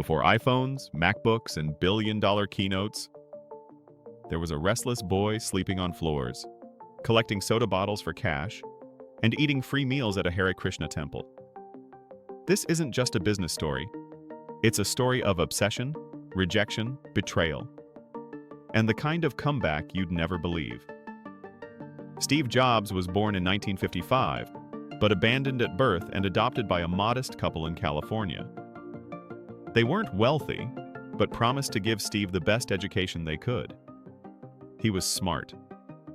Before iPhones, MacBooks, and billion-dollar keynotes, there was a restless boy sleeping on floors, collecting soda bottles for cash, and eating free meals at a Hare Krishna temple. This isn't just a business story. It's a story of obsession, rejection, betrayal, and the kind of comeback you'd never believe. Steve Jobs was born in 1955, but abandoned at birth and adopted by a modest couple in California. They weren't wealthy, but promised to give Steve the best education they could. He was smart,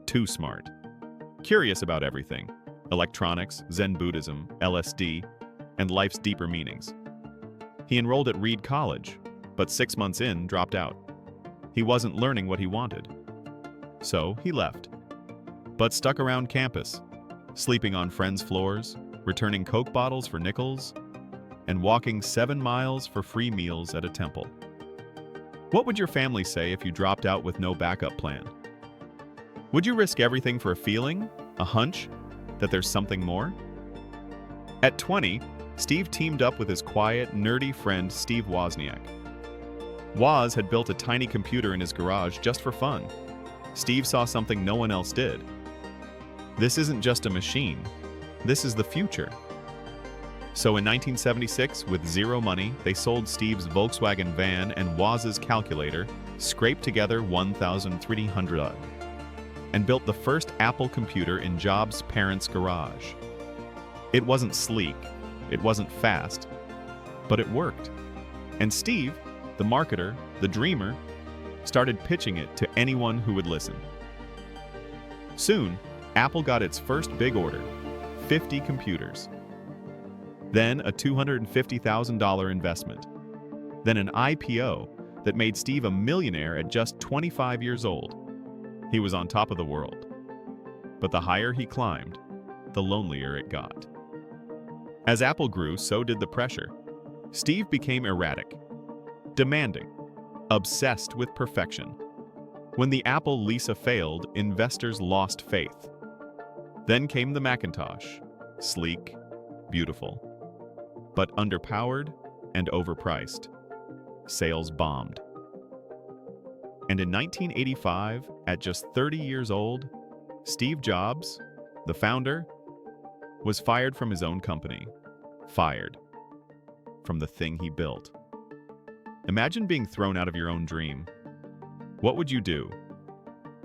too smart, curious about everything: electronics, Zen Buddhism, LSD, and life's deeper meanings. He enrolled at Reed College, but 6 months in, dropped out. He wasn't learning what he wanted. So he left, but stuck around campus, sleeping on friends' floors, returning Coke bottles for nickels, and walking 7 miles for free meals at a temple. What would your family say if you dropped out with no backup plan? Would you risk everything for a feeling, a hunch, that there's something more? At 20, Steve teamed up with his quiet, nerdy friend Steve Wozniak. Woz had built a tiny computer in his garage just for fun. Steve saw something no one else did. This isn't just a machine. This is the future. So in 1976, with zero money, they sold Steve's Volkswagen van and Woz's calculator, scraped together $1,300, and built the first Apple computer in Jobs' parents' garage. It wasn't sleek, it wasn't fast, but it worked. And Steve, the marketer, the dreamer, started pitching it to anyone who would listen. Soon, Apple got its first big order, 50 computers. Then a $250,000 investment. Then an IPO that made Steve a millionaire at just 25 years old. He was on top of the world. But the higher he climbed, the lonelier it got. As Apple grew, so did the pressure. Steve became erratic, demanding, obsessed with perfection. When the Apple Lisa failed, investors lost faith. Then came the Macintosh, sleek, beautiful, but underpowered and overpriced. Sales bombed. And in 1985, at just 30 years old, Steve Jobs, the founder, was fired from his own company. Fired from the thing he built. Imagine being thrown out of your own dream. What would you do?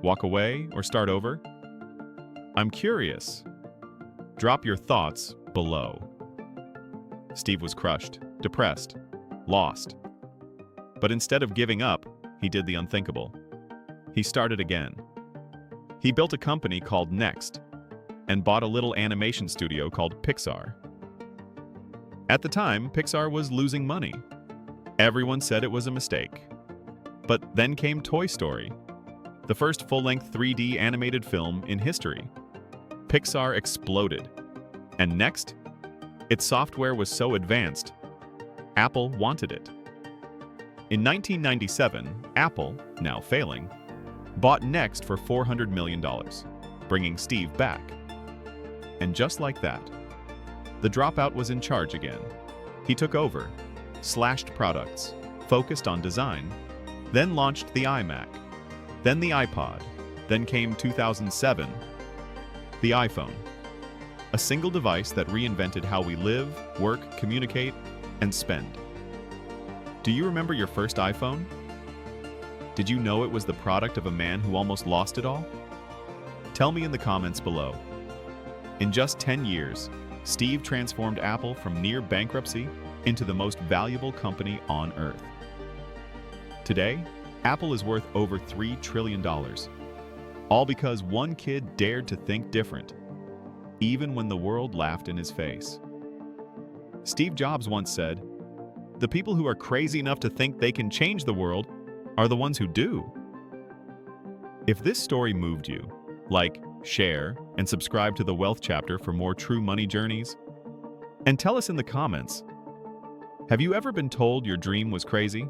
Walk away or start over? I'm curious. Drop your thoughts below. Steve was crushed, depressed, lost. But instead of giving up, he did the unthinkable. He started again. He built a company called Next and bought a little animation studio called Pixar. At the time, Pixar was losing money. Everyone said it was a mistake. But then came Toy Story, the first full-length 3D animated film in history. Pixar exploded. And Next, its software was so advanced, Apple wanted it. In 1997, Apple, now failing, bought Next for $400 million, bringing Steve back. And just like that, the dropout was in charge again. He took over, slashed products, focused on design, then launched the iMac, then the iPod, then came 2007, the iPhone. A single device that reinvented how we live, work, communicate, and spend. Do you remember your first iPhone? Did you know it was the product of a man who almost lost it all? Tell me in the comments below. In just 10 years, Steve transformed Apple from near bankruptcy into the most valuable company on Earth. Today, Apple is worth over $3 trillion, all because one kid dared to think different, even when the world laughed in his face. Steve Jobs once said, "The people who are crazy enough to think they can change the world are the ones who do." If this story moved you, like, share, and subscribe to the Wealth Chapter for more true money journeys. And tell us in the comments, have you ever been told your dream was crazy?